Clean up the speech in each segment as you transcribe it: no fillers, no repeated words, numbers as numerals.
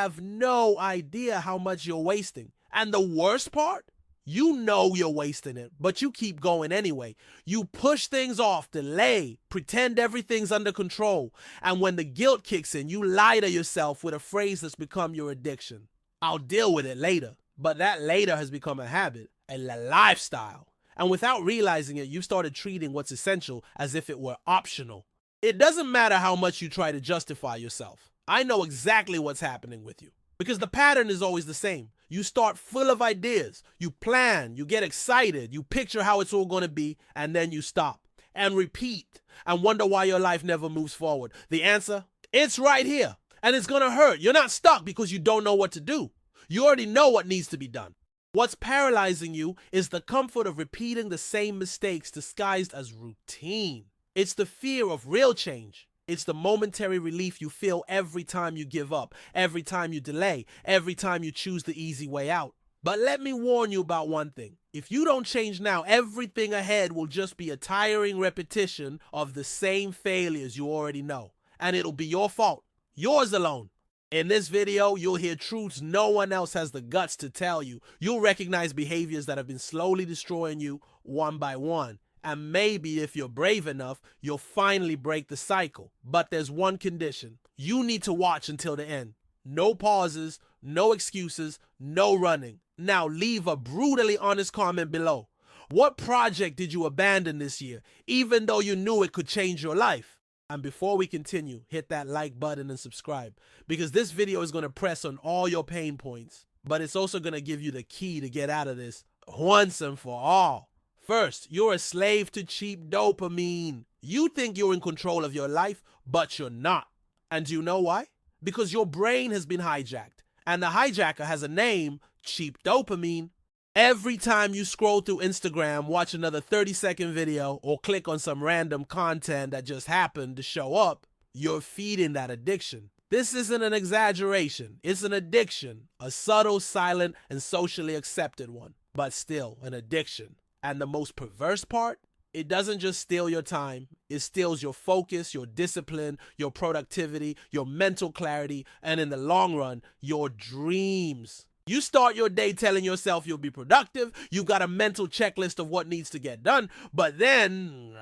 have no idea how much you're wasting. And the worst part? You know you're wasting it, but you keep going anyway. You push things off, delay, pretend everything's under control. And when the guilt kicks in, you lie to yourself with a phrase that's become your addiction. I'll deal with it later. But that later has become a habit, a lifestyle. And without realizing it, you've started treating what's essential as if it were optional. It doesn't matter how much you try to justify yourself. I know exactly what's happening with you. Because the pattern is always the same. You start full of ideas, you plan, you get excited, you picture how it's all going to be, and then you stop and repeat and wonder why your life never moves forward. The answer? It's right here, and it's going to hurt. You're not stuck because you don't know what to do. You already know what needs to be done. What's paralyzing you is the comfort of repeating the same mistakes disguised as routine. It's the fear of real change. It's the momentary relief you feel every time you give up, every time you delay, every time you choose the easy way out. But let me warn you about one thing. If you don't change now, everything ahead will just be a tiring repetition of the same failures you already know. And it'll be your fault, yours alone. In this video, you'll hear truths no one else has the guts to tell you. You'll recognize behaviors that have been slowly destroying you one by one. And maybe if you're brave enough, you'll finally break the cycle. But there's one condition. You need to watch until the end. No pauses, no excuses, no running. Now leave a brutally honest comment below. What project did you abandon this year, even though you knew it could change your life? And before we continue, hit that like button and subscribe, because this video is going to press on all your pain points, but it's also going to give you the key to get out of this once and for all. First, you're a slave to cheap dopamine. You think you're in control of your life, but you're not. And do you know why? Because your brain has been hijacked, and the hijacker has a name, cheap dopamine. Every time you scroll through Instagram, watch another 30-second video, or click on some random content that just happened to show up, you're feeding that addiction. This isn't an exaggeration. It's an addiction, a subtle, silent, and socially accepted one, but still an addiction. And the most perverse part, it doesn't just steal your time, it steals your focus, your discipline, your productivity, your mental clarity, and in the long run, your dreams. You start your day telling yourself you'll be productive, you've got a mental checklist of what needs to get done, but then,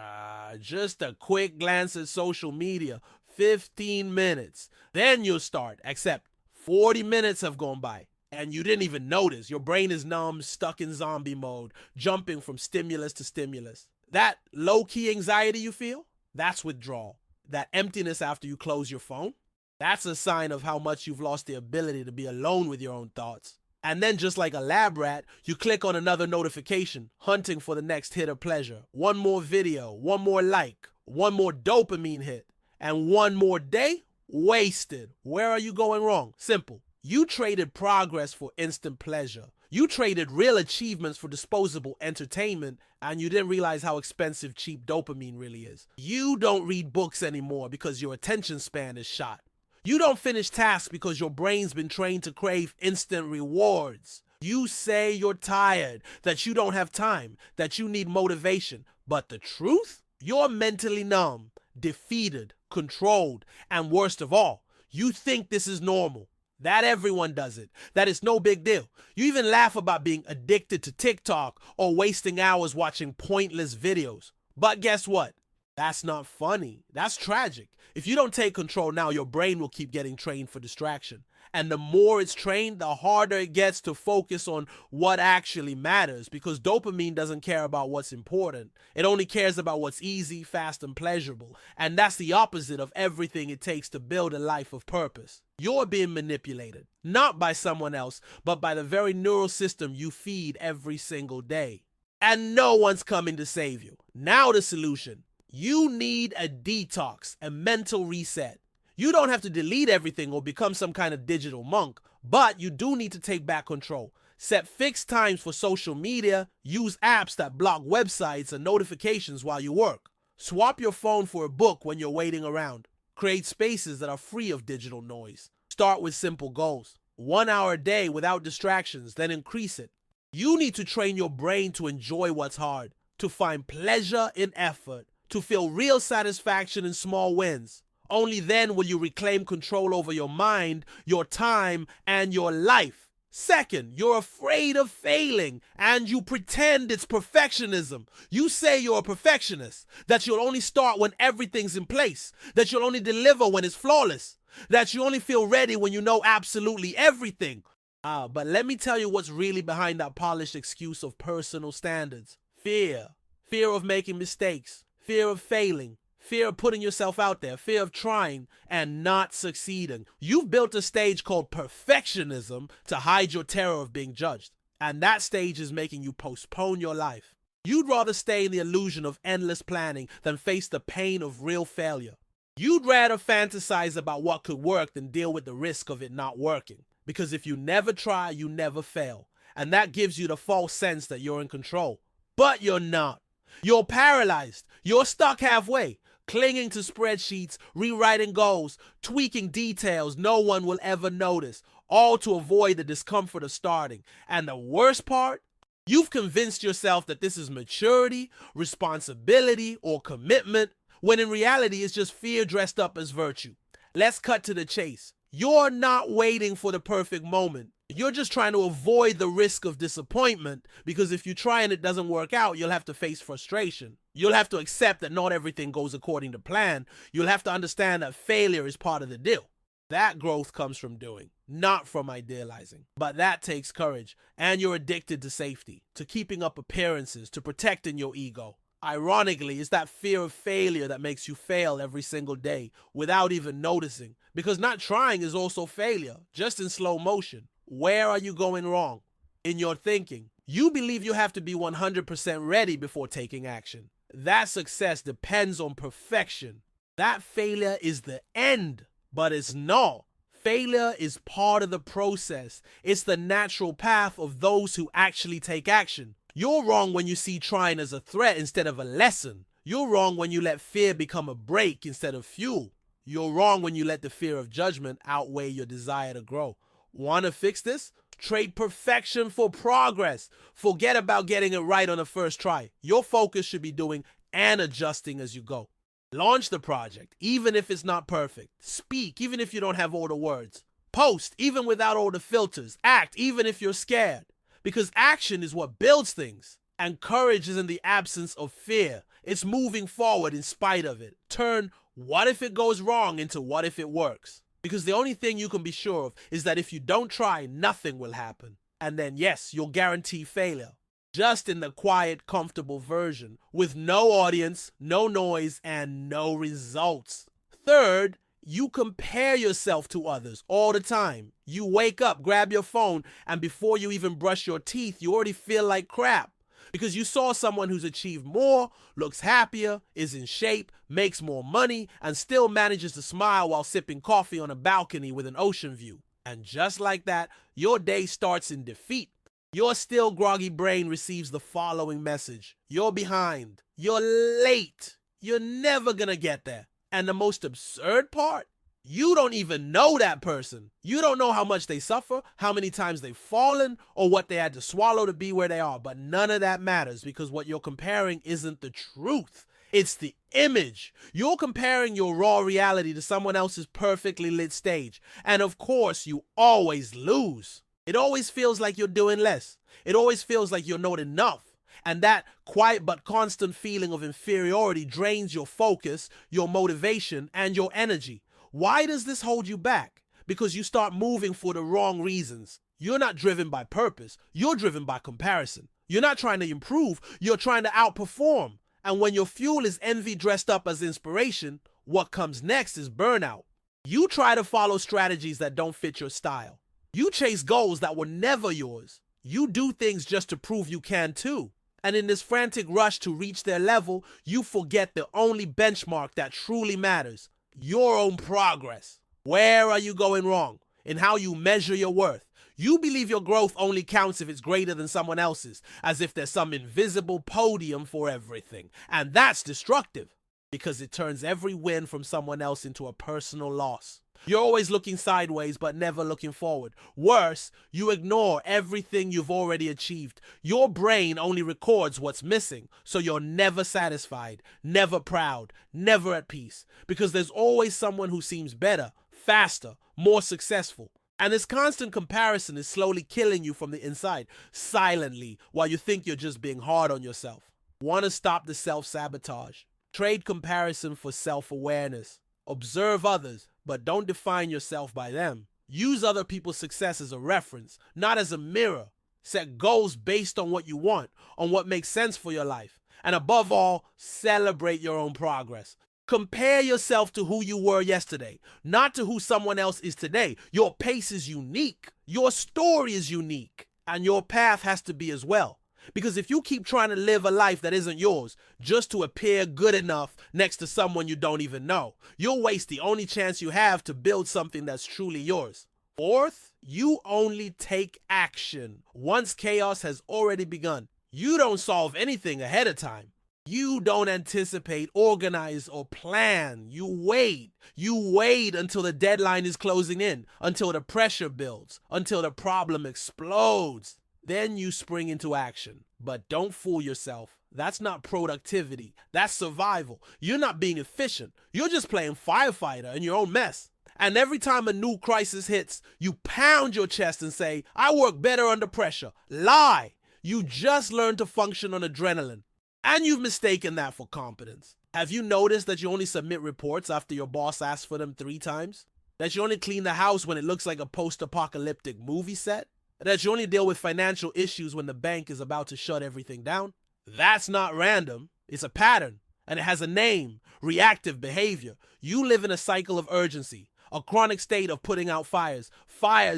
just a quick glance at social media, 15 minutes. Then you'll start, except 40 minutes have gone by. And you didn't even notice. Your brain is numb, stuck in zombie mode, jumping from stimulus to stimulus. That low-key anxiety you feel, that's withdrawal. That emptiness after you close your phone, that's a sign of how much you've lost the ability to be alone with your own thoughts. And then just like a lab rat, you click on another notification, hunting for the next hit of pleasure. One more video, one more like, one more dopamine hit, and one more day wasted. Where are you going wrong? Simple. You traded progress for instant pleasure. You traded real achievements for disposable entertainment, and you didn't realize how expensive cheap dopamine really is. You don't read books anymore because your attention span is shot. You don't finish tasks because your brain's been trained to crave instant rewards. You say you're tired, that you don't have time, that you need motivation. But the truth? You're mentally numb, defeated, controlled, and worst of all, you think this is normal. That everyone does it, that it's no big deal. You even laugh about being addicted to TikTok or wasting hours watching pointless videos. But guess what? That's not funny. That's tragic. If you don't take control now, your brain will keep getting trained for distraction. And the more it's trained, the harder it gets to focus on what actually matters, because dopamine doesn't care about what's important. It only cares about what's easy, fast, and pleasurable. And that's the opposite of everything it takes to build a life of purpose. You're being manipulated, not by someone else, but by the very neural system you feed every single day. And no one's coming to save you. Now the solution. You need a detox, a mental reset. You don't have to delete everything or become some kind of digital monk, but you do need to take back control. Set fixed times for social media, use apps that block websites and notifications while you work. Swap your phone for a book when you're waiting around. Create spaces that are free of digital noise. Start with simple goals. 1 hour a day without distractions, then increase it. You need to train your brain to enjoy what's hard, to find pleasure in effort, to feel real satisfaction in small wins. Only then will you reclaim control over your mind, your time, and your life. Second, you're afraid of failing and you pretend it's perfectionism. You say you're a perfectionist, that you'll only start when everything's in place, that you'll only deliver when it's flawless, that you only feel ready when you know absolutely everything. But let me tell you what's really behind that polished excuse of personal standards. Fear. Fear of making mistakes. Fear of failing. Fear of putting yourself out there, fear of trying and not succeeding. You've built a stage called perfectionism to hide your terror of being judged. And that stage is making you postpone your life. You'd rather stay in the illusion of endless planning than face the pain of real failure. You'd rather fantasize about what could work than deal with the risk of it not working. Because if you never try, you never fail. And that gives you the false sense that you're in control. But you're not. You're paralyzed. You're stuck halfway. Clinging to spreadsheets, rewriting goals, tweaking details no one will ever notice, all to avoid the discomfort of starting. And the worst part? You've convinced yourself that this is maturity, responsibility, or commitment, when in reality it's just fear dressed up as virtue. Let's cut to the chase. You're not waiting for the perfect moment. You're just trying to avoid the risk of disappointment, because if you try and it doesn't work out, you'll have to face frustration. You'll have to accept that not everything goes according to plan. You'll have to understand that failure is part of the deal. That growth comes from doing, not from idealizing. But that takes courage, and you're addicted to safety, to keeping up appearances, to protecting your ego. Ironically, it's that fear of failure that makes you fail every single day without even noticing, because not trying is also failure, just in slow motion. Where are you going wrong? In your thinking. You believe you have to be 100% ready before taking action. That success depends on perfection. That failure is the end, but it's not. Failure is part of the process. It's the natural path of those who actually take action. You're wrong when you see trying as a threat instead of a lesson. You're wrong when you let fear become a brake instead of fuel. You're wrong when you let the fear of judgment outweigh your desire to grow. Want to fix this? Trade perfection for progress. Forget about getting it right on the first try. Your focus should be doing and adjusting as you go. Launch the project, even if it's not perfect. Speak, even if you don't have all the words. Post, even without all the filters. Act, even if you're scared. Because action is what builds things. And courage is in the absence of fear. It's moving forward in spite of it. Turn what if it goes wrong into what if it works. Because the only thing you can be sure of is that if you don't try, nothing will happen. And then yes, you'll guarantee failure. Just in the quiet, comfortable version, with no audience, no noise, and no results. Third, you compare yourself to others all the time. You wake up, grab your phone, and before you even brush your teeth, you already feel like crap. Because you saw someone who's achieved more, looks happier, is in shape, makes more money, and still manages to smile while sipping coffee on a balcony with an ocean view. And just like that, your day starts in defeat. Your still groggy brain receives the following message. You're behind. You're late. You're never gonna get there. And the most absurd part? You don't even know that person. You don't know how much they suffer, how many times they've fallen, or what they had to swallow to be where they are. But none of that matters, because what you're comparing isn't the truth. It's the image. You're comparing your raw reality to someone else's perfectly lit stage. And of course, you always lose. It always feels like you're doing less. It always feels like you're not enough. And that quiet but constant feeling of inferiority drains your focus, your motivation, and your energy. Why does this hold you back? Because you start moving for the wrong reasons. You're not driven by purpose. You're driven by comparison. You're not trying to improve. You're trying to outperform. And when your fuel is envy dressed up as inspiration, what comes next is burnout. You try to follow strategies that don't fit your style. You chase goals that were never yours. You do things just to prove you can too. And in this frantic rush to reach their level, you forget the only benchmark that truly matters. Your own progress. Where are you going wrong? In how you measure your worth. You believe your growth only counts if it's greater than someone else's, as if there's some invisible podium for everything. And that's destructive, because it turns every win from someone else into a personal loss. You're always looking sideways but never looking forward. Worse, you ignore everything you've already achieved. Your brain only records what's missing, so you're never satisfied, never proud, never at peace, because there's always someone who seems better, faster, more successful. And this constant comparison is slowly killing you from the inside, silently, while you think you're just being hard on yourself. Want to stop the self-sabotage? Trade comparison for self-awareness. Observe others, but don't define yourself by them. Use other people's success as a reference, not as a mirror. Set goals based on what you want, on what makes sense for your life. And above all, celebrate your own progress. Compare yourself to who you were yesterday, not to who someone else is today. Your pace is unique. Your story is unique. And your path has to be as well. Because if you keep trying to live a life that isn't yours just to appear good enough next to someone you don't even know, you'll waste the only chance you have to build something that's truly yours. Fourth, you only take action once chaos has already begun. You don't solve anything ahead of time. You don't anticipate, organize, or plan. You wait. You wait until the deadline is closing in, until the pressure builds, until the problem explodes. Then you spring into action. But don't fool yourself. That's not productivity. That's survival. You're not being efficient. You're just playing firefighter in your own mess. And every time a new crisis hits, you pound your chest and say, I work better under pressure. Lie. You just learned to function on adrenaline. And you've mistaken that for competence. Have you noticed that you only submit reports after your boss asks for them 3 times? That you only clean the house when it looks like a post-apocalyptic movie set? That you only deal with financial issues when the bank is about to shut everything down? That's not random. It's a pattern. And it has a name: reactive behavior. You live in a cycle of urgency, a chronic state of putting out fires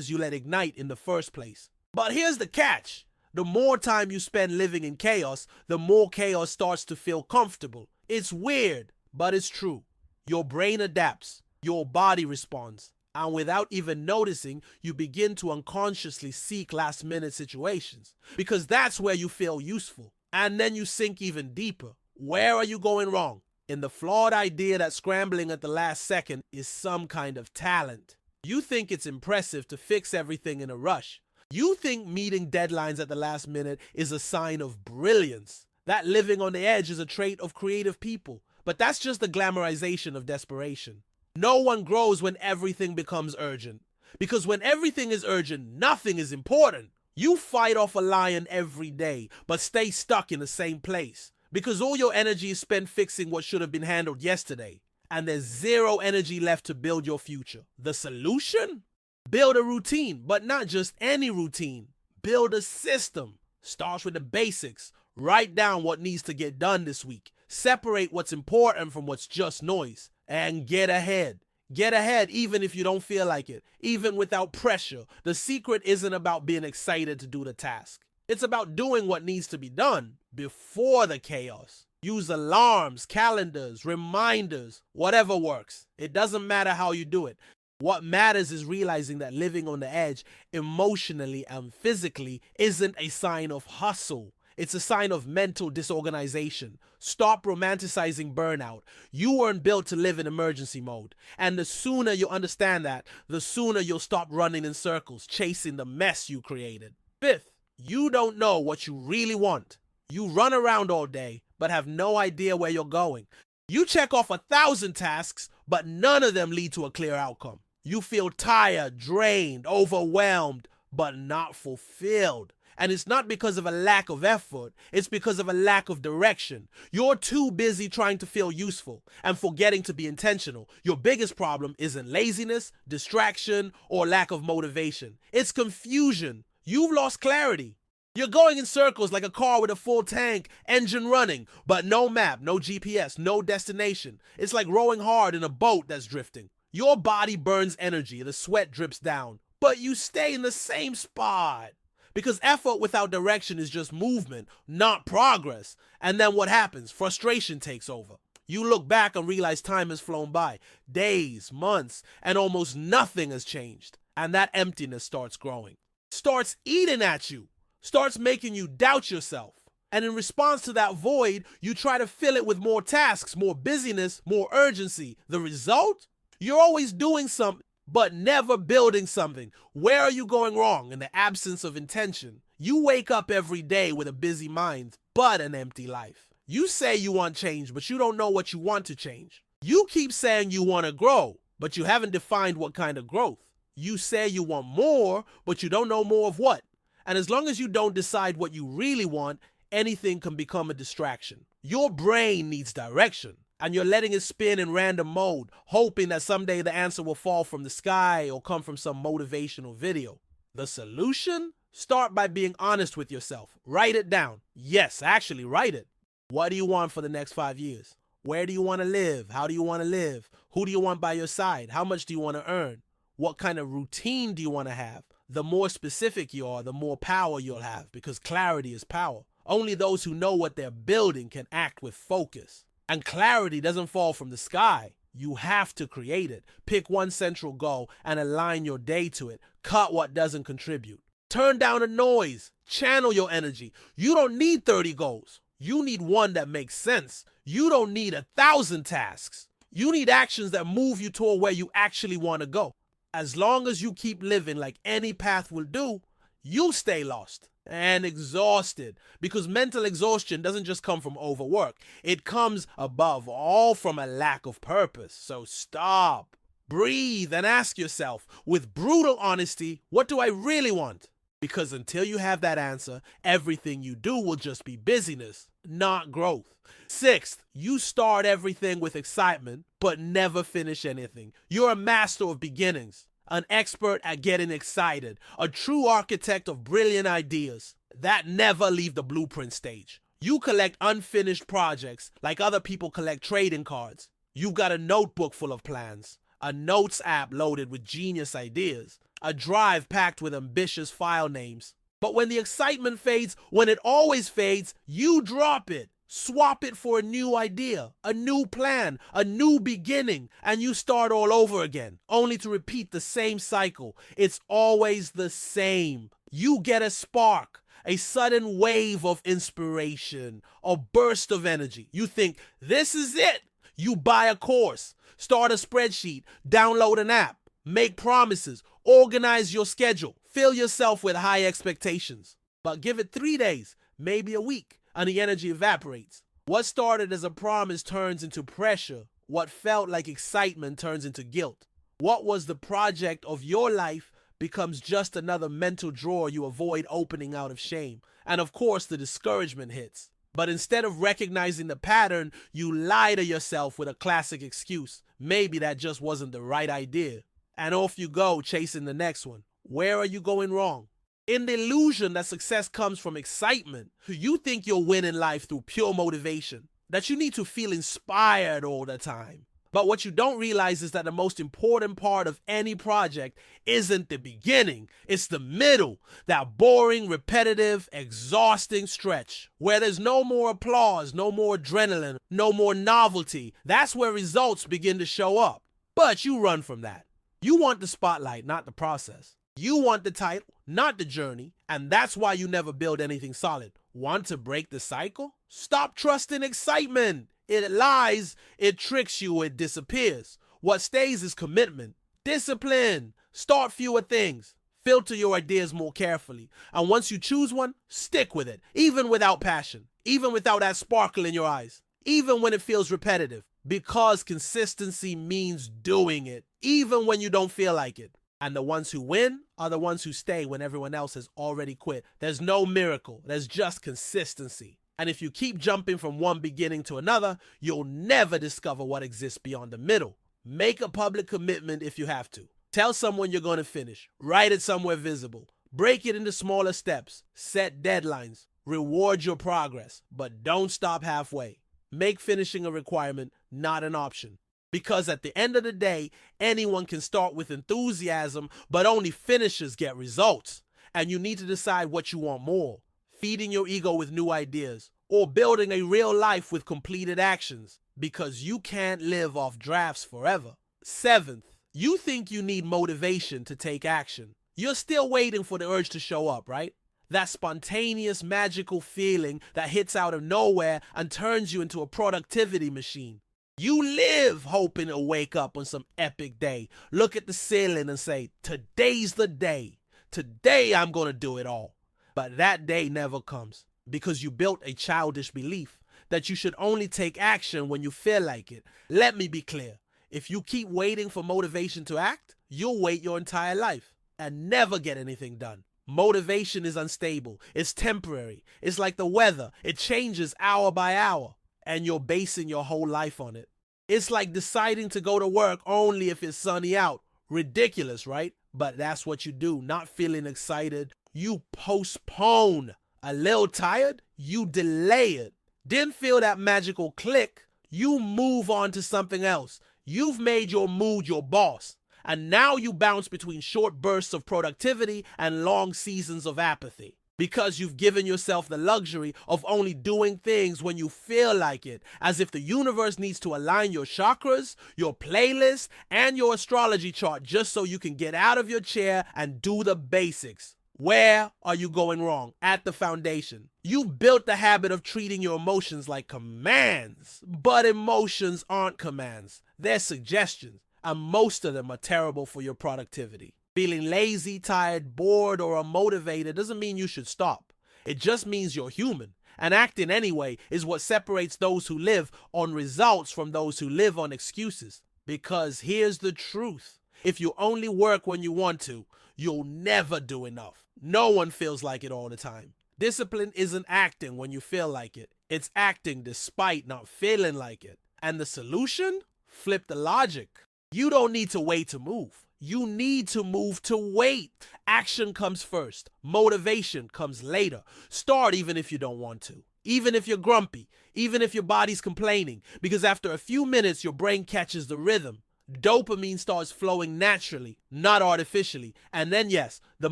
you let ignite in the first place. But here's the catch. The more time you spend living in chaos, the more chaos starts to feel comfortable. It's weird, but it's true. Your brain adapts, your body responds, and without even noticing, you begin to unconsciously seek last-minute situations, because that's where you feel useful. And then you sink even deeper. Where are you going wrong? In the flawed idea that scrambling at the last second is some kind of talent. You think it's impressive to fix everything in a rush. You think meeting deadlines at the last minute is a sign of brilliance. That living on the edge is a trait of creative people. But that's just the glamorization of desperation. No one grows when everything becomes urgent. Because when everything is urgent, nothing is important. You fight off a lion every day, but stay stuck in the same place. Because all your energy is spent fixing what should have been handled yesterday. And there's zero energy left to build your future. The solution? Build a routine, but not just any routine. Build a system. Starts with the basics. Write down what needs to get done this week. Separate what's important from what's just noise. And get ahead. Get ahead even if you don't feel like it. Even without pressure. The secret isn't about being excited to do the task. It's about doing what needs to be done before the chaos. Use alarms, calendars, reminders, whatever works. It doesn't matter how you do it. What matters is realizing that living on the edge, emotionally and physically, isn't a sign of hustle. It's a sign of mental disorganization. Stop romanticizing burnout. You weren't built to live in emergency mode. And the sooner you understand that, the sooner you'll stop running in circles, chasing the mess you created. Fifth, you don't know what you really want. You run around all day, but have no idea where you're going. You check off 1,000 tasks, but none of them lead to a clear outcome. You feel tired, drained, overwhelmed, but not fulfilled. And it's not because of a lack of effort, it's because of a lack of direction. You're too busy trying to feel useful and forgetting to be intentional. Your biggest problem isn't laziness, distraction, or lack of motivation. It's confusion. You've lost clarity. You're going in circles like a car with a full tank, engine running, but no map, no GPS, no destination. It's like rowing hard in a boat that's drifting. Your body burns energy, the sweat drips down, but you stay in the same spot. Because effort without direction is just movement, not progress. And then what happens? Frustration takes over. You look back and realize time has flown by. Days, months, and almost nothing has changed. And that emptiness starts growing. Starts eating at you. Starts making you doubt yourself. And in response to that void, you try to fill it with more tasks, more busyness, more urgency. The result? You're always doing something, but never building something. Where are you going wrong in the absence of intention? You wake up every day with a busy mind, but an empty life. You say you want change, but you don't know what you want to change. You keep saying you want to grow, but you haven't defined what kind of growth. You say you want more, but you don't know more of what. And as long as you don't decide what you really want, anything can become a distraction. Your brain needs direction, and you're letting it spin in random mode, hoping that someday the answer will fall from the sky or come from some motivational video. The solution? Start by being honest with yourself. Write it down. Yes, actually write it. What do you want for the next 5 years? Where do you want to live? How do you want to live? Who do you want by your side? How much do you want to earn? What kind of routine do you want to have? The more specific you are, the more power you'll have, because clarity is power. Only those who know what they're building can act with focus. And clarity doesn't fall from the sky. You have to create it. Pick one central goal and align your day to it. Cut what doesn't contribute. Turn down the noise. Channel your energy. You don't need 30 goals. You need one that makes sense. You don't need 1,000 tasks. You need actions that move you toward where you actually want to go. As long as you keep living like any path will do, you'll stay lost and exhausted, because mental exhaustion doesn't just come from overwork. It comes above all from a lack of purpose. So stop, breathe, and ask yourself with brutal honesty, what do I really want? Because until you have that answer, everything you do will just be busyness, not growth. Sixth, you start everything with excitement, but never finish anything. You're a master of beginnings, an expert at getting excited, a true architect of brilliant ideas that never leave the blueprint stage. You collect unfinished projects like other people collect trading cards. You've got a notebook full of plans, a notes app loaded with genius ideas, a drive packed with ambitious file names. But when the excitement fades, when it always fades, you drop it. Swap it for a new idea, a new plan, a new beginning, and you start all over again, only to repeat the same cycle. It's always the same. You get a spark, a sudden wave of inspiration, a burst of energy. You think, this is it. You buy a course, start a spreadsheet, download an app, make promises, organize your schedule, fill yourself with high expectations. But give it 3 days, maybe a week, and the energy evaporates. What started as a promise turns into pressure. What felt like excitement turns into guilt. What was the project of your life becomes just another mental drawer you avoid opening out of shame. And of course, the discouragement hits. But instead of recognizing the pattern, you lie to yourself with a classic excuse. Maybe that just wasn't the right idea. And off you go, chasing the next one. Where are you going wrong? In the illusion that success comes from excitement, you think you'll win in life through pure motivation, that you need to feel inspired all the time. But what you don't realize is that the most important part of any project isn't the beginning, it's the middle, that boring, repetitive, exhausting stretch where there's no more applause, no more adrenaline, no more novelty. That's where results begin to show up. But you run from that. You want the spotlight, not the process. You want the title, not the journey, and that's why you never build anything solid. Want to break the cycle? Stop trusting excitement. It lies, it tricks you, it disappears. What stays is commitment, discipline. Start fewer things. Filter your ideas more carefully. And once you choose one, stick with it, even without passion, even without that sparkle in your eyes, even when it feels repetitive, because consistency means doing it, even when you don't feel like it. And the ones who win are the ones who stay when everyone else has already quit. There's no miracle. There's just consistency. And if you keep jumping from one beginning to another, you'll never discover what exists beyond the middle. Make a public commitment if you have to. Tell someone you're going to finish. Write it somewhere visible. Break it into smaller steps. Set deadlines. Reward your progress. But don't stop halfway. Make finishing a requirement, not an option. Because at the end of the day, anyone can start with enthusiasm, but only finishers get results. And you need to decide what you want more. Feeding your ego with new ideas, or building a real life with completed actions, because you can't live off drafts forever. Seventh, you think you need motivation to take action. You're still waiting for the urge to show up, right? That spontaneous, magical feeling that hits out of nowhere and turns you into a productivity machine. You live hoping to wake up on some epic day, look at the ceiling and say, today's the day. Today I'm going to do it all. But that day never comes because you built a childish belief that you should only take action when you feel like it. Let me be clear. If you keep waiting for motivation to act, you'll wait your entire life and never get anything done. Motivation is unstable. It's temporary. It's like the weather. It changes hour by hour, and you're basing your whole life on it. It's like deciding to go to work only if it's sunny out. Ridiculous, right? But that's what you do. Not feeling excited, you postpone. A little tired, you delay it. Didn't feel that magical click, you move on to something else. You've made your mood your boss. And now you bounce between short bursts of productivity and long seasons of apathy. Because you've given yourself the luxury of only doing things when you feel like it, as if the universe needs to align your chakras, your playlist, and your astrology chart just so you can get out of your chair and do the basics. Where are you going wrong? At the foundation. You've built the habit of treating your emotions like commands, but emotions aren't commands. They're suggestions, and most of them are terrible for your productivity. Feeling lazy, tired, bored, or unmotivated doesn't mean you should stop. It just means you're human. And acting anyway is what separates those who live on results from those who live on excuses. Because here's the truth. If you only work when you want to, you'll never do enough. No one feels like it all the time. Discipline isn't acting when you feel like it. It's acting despite not feeling like it. And the solution? Flip the logic. You don't need to wait to move. You need to move to wait. Action comes first. Motivation comes later. Start even if you don't want to. Even if you're grumpy. Even if your body's complaining. Because after a few minutes, your brain catches the rhythm. Dopamine starts flowing naturally, not artificially. And then yes, the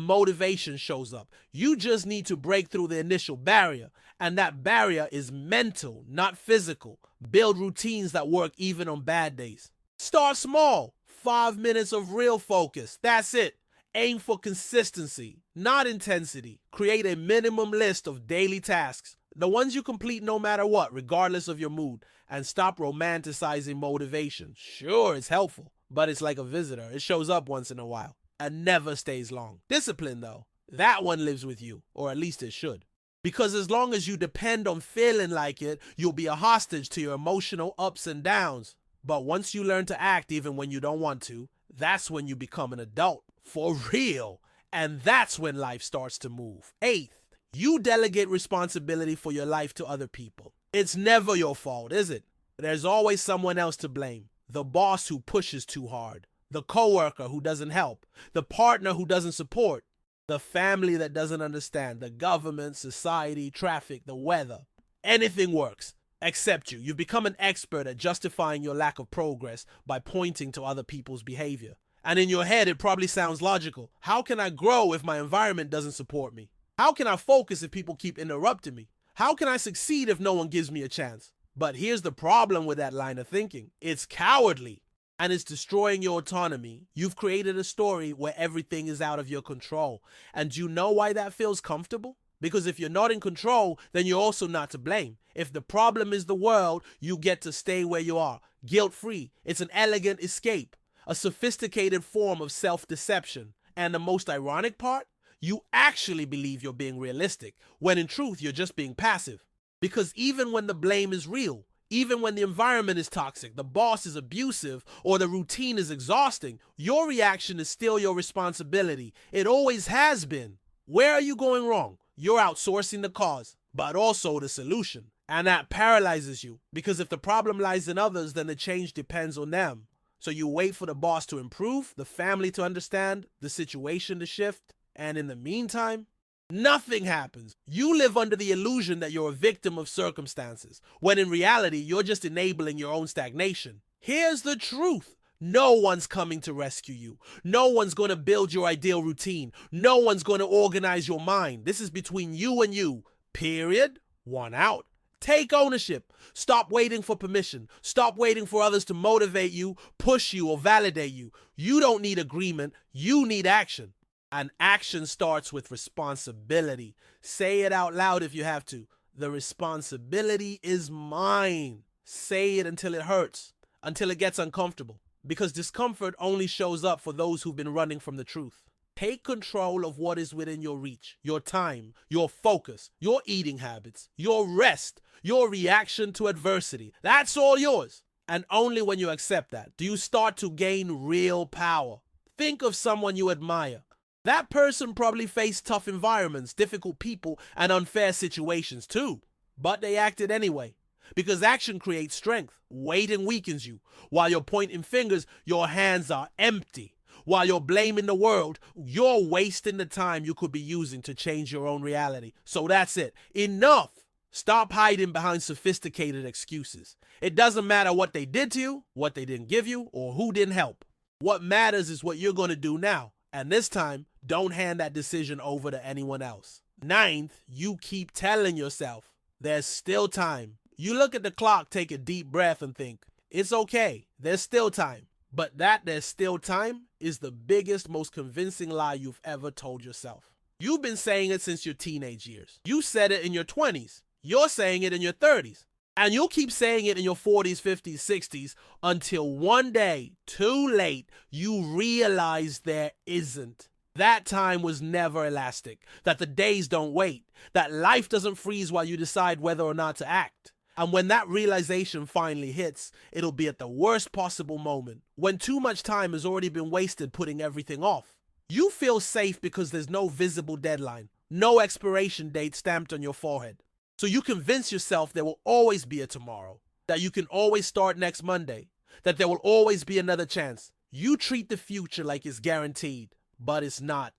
motivation shows up. You just need to break through the initial barrier. And that barrier is mental, not physical. Build routines that work even on bad days. Start small. 5 minutes of real focus. That's it. Aim for consistency, not intensity. Create a minimum list of daily tasks. The ones you complete no matter what, regardless of your mood. And stop romanticizing motivation. Sure, it's helpful, but it's like a visitor. It shows up once in a while and never stays long. Discipline, though, that one lives with you, or at least it should. Because as long as you depend on feeling like it, you'll be a hostage to your emotional ups and downs. But once you learn to act even when you don't want to, that's when you become an adult. For real. And that's when life starts to move. 8th, you delegate responsibility for your life to other people. It's never your fault, is it? There's always someone else to blame. The boss who pushes too hard. The coworker who doesn't help. The partner who doesn't support. The family that doesn't understand. The government, society, traffic, the weather. Anything works. Except you. You've become an expert at justifying your lack of progress by pointing to other people's behavior. And in your head, it probably sounds logical. How can I grow if my environment doesn't support me? How can I focus if people keep interrupting me? How can I succeed if no one gives me a chance? But here's the problem with that line of thinking. It's cowardly. And it's destroying your autonomy. You've created a story where everything is out of your control. And do you know why that feels comfortable? Because if you're not in control, then you're also not to blame. If the problem is the world, you get to stay where you are, guilt-free. It's an elegant escape, a sophisticated form of self-deception. And the most ironic part? You actually believe you're being realistic, when in truth, you're just being passive. Because even when the blame is real, even when the environment is toxic, the boss is abusive, or the routine is exhausting, your reaction is still your responsibility. It always has been. Where are you going wrong? You're outsourcing the cause, but also the solution. And that paralyzes you, because if the problem lies in others, then the change depends on them. So you wait for the boss to improve, the family to understand, the situation to shift, and in the meantime, nothing happens. You live under the illusion that you're a victim of circumstances, when in reality, you're just enabling your own stagnation. Here's the truth. No one's coming to rescue you. No one's going to build your ideal routine. No one's going to organize your mind. This is between you and you. Period. One out. Take ownership. Stop waiting for permission. Stop waiting for others to motivate you, push you, or validate you. You don't need agreement. You need action. And action starts with responsibility. Say it out loud if you have to. The responsibility is mine. Say it until it hurts. until it gets uncomfortable, because discomfort only shows up for those who've been running from the truth. Take control of what is within your reach, your time, your focus, your eating habits, your rest, your reaction to adversity. That's all yours. And only when you accept that do you start to gain real power. Think of someone you admire. That person probably faced tough environments, difficult people, and unfair situations too. But they acted anyway. Because action creates strength. Waiting weakens you. While you're pointing fingers, your hands are empty. While you're blaming the world, you're wasting the time you could be using to change your own reality. So that's it. Enough. Stop hiding behind sophisticated excuses. It doesn't matter what they did to you, what they didn't give you, or who didn't help. What matters is what you're going to do now. And this time, don't hand that decision over to anyone else. Ninth, you keep telling yourself, there's still time. You look at the clock, take a deep breath, and think, it's okay, there's still time. But that there's still time is the biggest, most convincing lie you've ever told yourself. You've been saying it since your teenage years. You said it in your 20s. You're saying it in your 30s. And you'll keep saying it in your 40s, 50s, 60s until one day, too late, you realize there isn't. That time was never elastic, that the days don't wait, that life doesn't freeze while you decide whether or not to act. And when that realization finally hits, it'll be at the worst possible moment, when too much time has already been wasted putting everything off. You feel safe because there's no visible deadline, no expiration date stamped on your forehead. So you convince yourself there will always be a tomorrow, that you can always start next Monday, that there will always be another chance. You treat the future like it's guaranteed, but it's not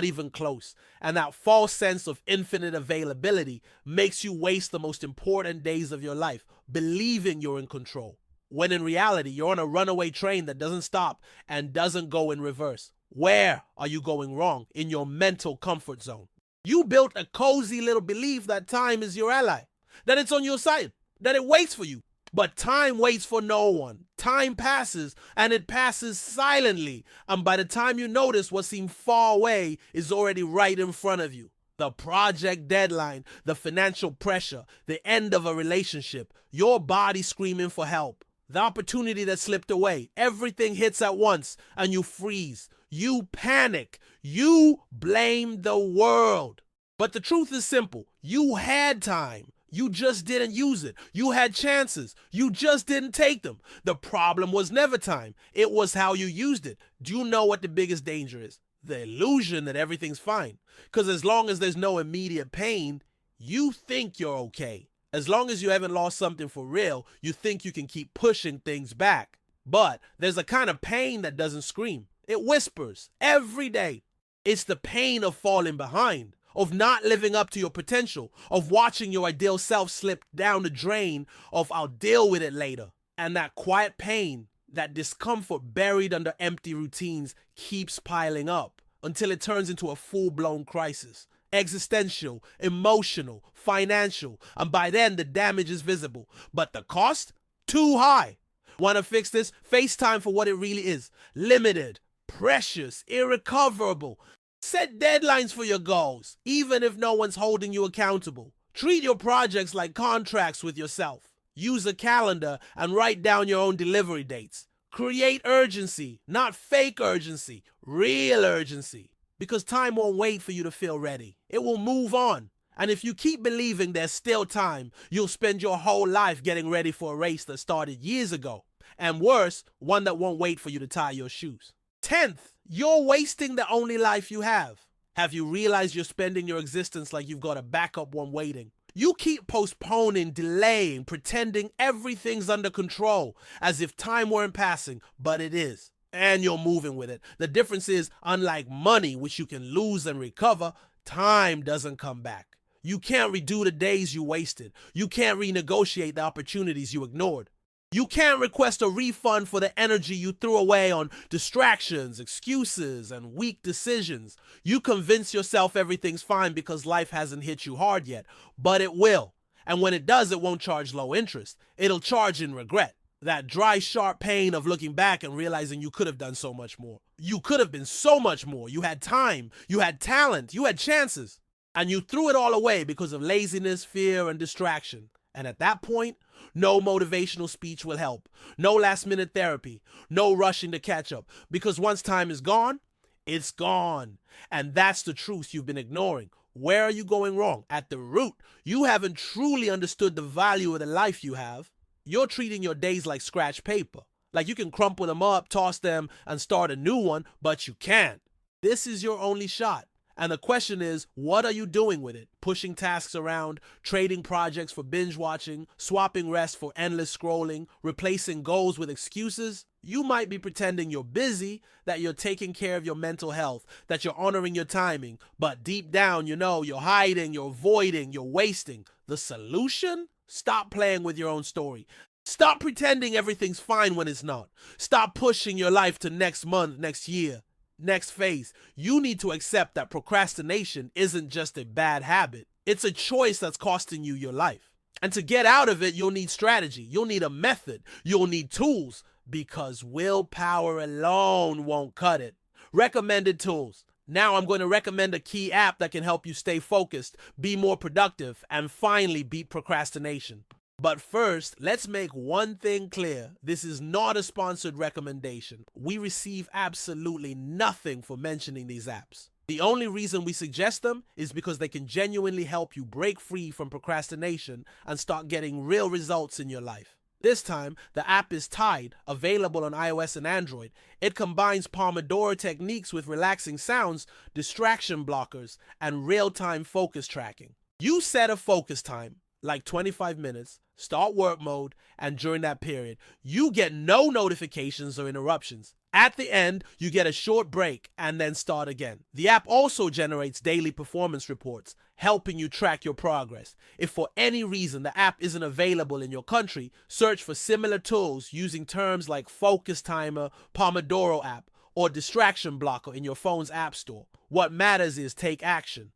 even close. And that false sense of infinite availability makes you waste the most important days of your life, believing you're in control. When in reality, you're on a runaway train that doesn't stop and doesn't go in reverse. Where are you going wrong? In your mental comfort zone. You built a cozy little belief that time is your ally, that it's on your side, that it waits for you. But time waits for no one. Time passes, and it passes silently. And by the time you notice, what seemed far away is already right in front of you. The project deadline, the financial pressure, the end of a relationship, your body screaming for help, the opportunity that slipped away. Everything hits at once, and you freeze. You panic. You blame the world. But the truth is simple. You had time. You just didn't use it. You had chances. You just didn't take them. The problem was never time. It was how you used it. Do you know what the biggest danger is? The illusion that everything's fine. Because as long as there's no immediate pain, you think you're okay. As long as you haven't lost something for real, you think you can keep pushing things back. But there's a kind of pain that doesn't scream. It whispers every day. It's the pain of falling behind, of not living up to your potential, of watching your ideal self slip down the drain, of I'll deal with it later. And that quiet pain, that discomfort buried under empty routines keeps piling up until it turns into a full-blown crisis. Existential, emotional, financial, and by then the damage is visible. But the cost? Too high. Want to fix this? Face time for what it really is. Limited, precious, irrecoverable. Set deadlines for your goals, even if no one's holding you accountable. Treat your projects like contracts with yourself. Use a calendar and write down your own delivery dates. Create urgency, not fake urgency, real urgency. Because time won't wait for you to feel ready. It will move on. And if you keep believing there's still time, you'll spend your whole life getting ready for a race that started years ago. And worse, one that won't wait for you to tie your shoes. 10th, you're wasting the only life you have. Have you realized you're spending your existence like you've got a backup one waiting? You keep postponing, delaying, pretending everything's under control, as if time weren't passing, but it is. And you're moving with it. The difference is, unlike money, which you can lose and recover, time doesn't come back. You can't redo the days you wasted. You can't renegotiate the opportunities you ignored. You can't request a refund for the energy you threw away on distractions, excuses, and weak decisions. You convince yourself everything's fine because life hasn't hit you hard yet, but it will. And when it does, it won't charge low interest. It'll charge in regret. That dry, sharp pain of looking back and realizing you could have done so much more. You could have been so much more. You had time, you had talent, you had chances. And you threw it all away because of laziness, fear, and distraction. And at that point, No motivational speech will help. No last-minute therapy. No rushing to catch up. Because once time is gone, it's gone. And that's the truth you've been ignoring. Where are you going wrong? At the root, you haven't truly understood the value of the life you have. You're treating your days like scratch paper. Like you can crumple them up, toss them, and start a new one, but you can't. This is your only shot. And the question is, what are you doing with it? Pushing tasks around, trading projects for binge watching, swapping rest for endless scrolling, replacing goals with excuses? You might be pretending you're busy, that you're taking care of your mental health, that you're honoring your timing, but deep down, you know, you're hiding, you're avoiding, you're wasting. The solution? Stop playing with your own story. Stop pretending everything's fine when it's not. Stop pushing your life to next month, next year, next phase. You need to accept that procrastination isn't just a bad habit. It's a choice that's costing you your life. And to get out of it, you'll need strategy. You'll need a method. You'll need tools, because willpower alone won't cut it. Recommended tools. Now I'm going to recommend a key app that can help you stay focused, be more productive, and finally beat procrastination. But first, let's make one thing clear. This is not a sponsored recommendation. We receive absolutely nothing for mentioning these apps. The only reason we suggest them is because they can genuinely help you break free from procrastination and start getting real results in your life. This time, the app is Tide, available on iOS and Android. It combines Pomodoro techniques with relaxing sounds, distraction blockers, and real-time focus tracking. You set a focus time, like 25 minutes, start work mode, and during that period, you get no notifications or interruptions. At the end, you get a short break and then start again. The app also generates daily performance reports, helping you track your progress. If for any reason the app isn't available in your country, search for similar tools using terms like focus timer, Pomodoro app, or distraction blocker in your phone's app store. What matters is take action.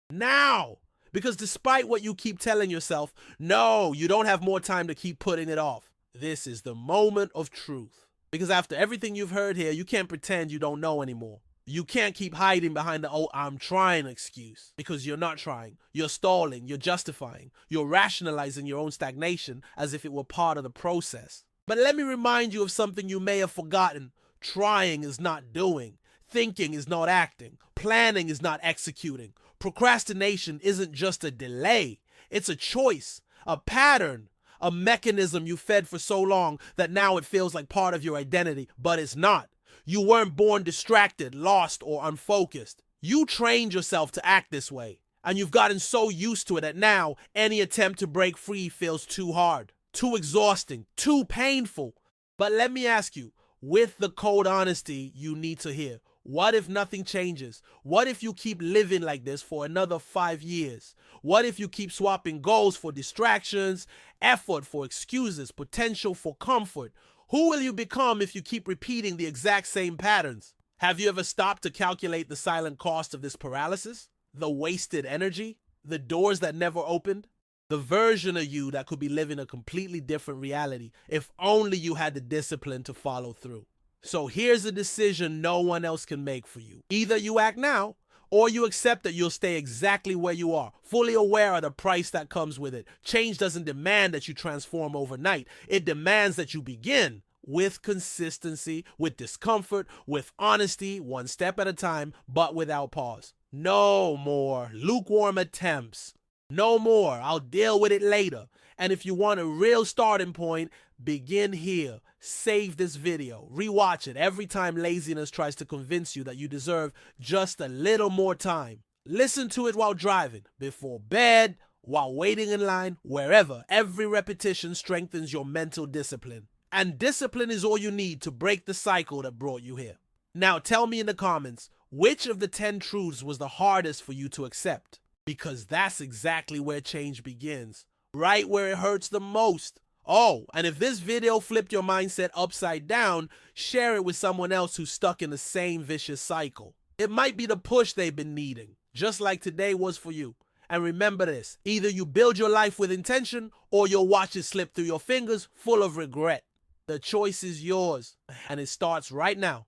Now! Because despite what you keep telling yourself, no, you don't have more time to keep putting it off. This is the moment of truth. Because after everything you've heard here, you can't pretend you don't know anymore. You can't keep hiding behind the "oh, I'm trying" excuse. Because you're not trying. You're stalling. You're justifying. You're rationalizing your own stagnation as if it were part of the process. But let me remind you of something you may have forgotten. Trying is not doing. Thinking is not acting. Planning is not executing. Procrastination isn't just a delay. It's a choice, a pattern, a mechanism you fed for so long that now it feels like part of your identity, but it's not. You weren't born distracted, lost, or unfocused. You trained yourself to act this way, and you've gotten so used to it that now any attempt to break free feels too hard, too exhausting, too painful. But let me ask you, with the cold honesty you need to hear, what if nothing changes? What if you keep living like this for another 5 years? What if you keep swapping goals for distractions, effort for excuses, potential for comfort? Who will you become if you keep repeating the exact same patterns? Have you ever stopped to calculate the silent cost of this paralysis? The wasted energy? The doors that never opened? The version of you that could be living a completely different reality if only you had the discipline to follow through. So here's a decision no one else can make for you. Either you act now, or you accept that you'll stay exactly where you are, fully aware of the price that comes with it. Change doesn't demand that you transform overnight. It demands that you begin with consistency, with discomfort, with honesty, one step at a time, but without pause. No more lukewarm attempts. No more, I'll deal with it later. And if you want a real starting point, begin here. Save this video. Rewatch it every time laziness tries to convince you that you deserve just a little more time. Listen to it while driving, before bed, while waiting in line, wherever. Every repetition strengthens your mental discipline. And discipline is all you need to break the cycle that brought you here. Now tell me in the comments, which of the 10 truths was the hardest for you to accept? Because that's exactly where change begins. Right where it hurts the most. Oh, and if this video flipped your mindset upside down, share it with someone else who's stuck in the same vicious cycle. It might be the push they've been needing, just like today was for you. And remember this, either you build your life with intention or you'll watch it slip through your fingers full of regret. The choice is yours, and it starts right now.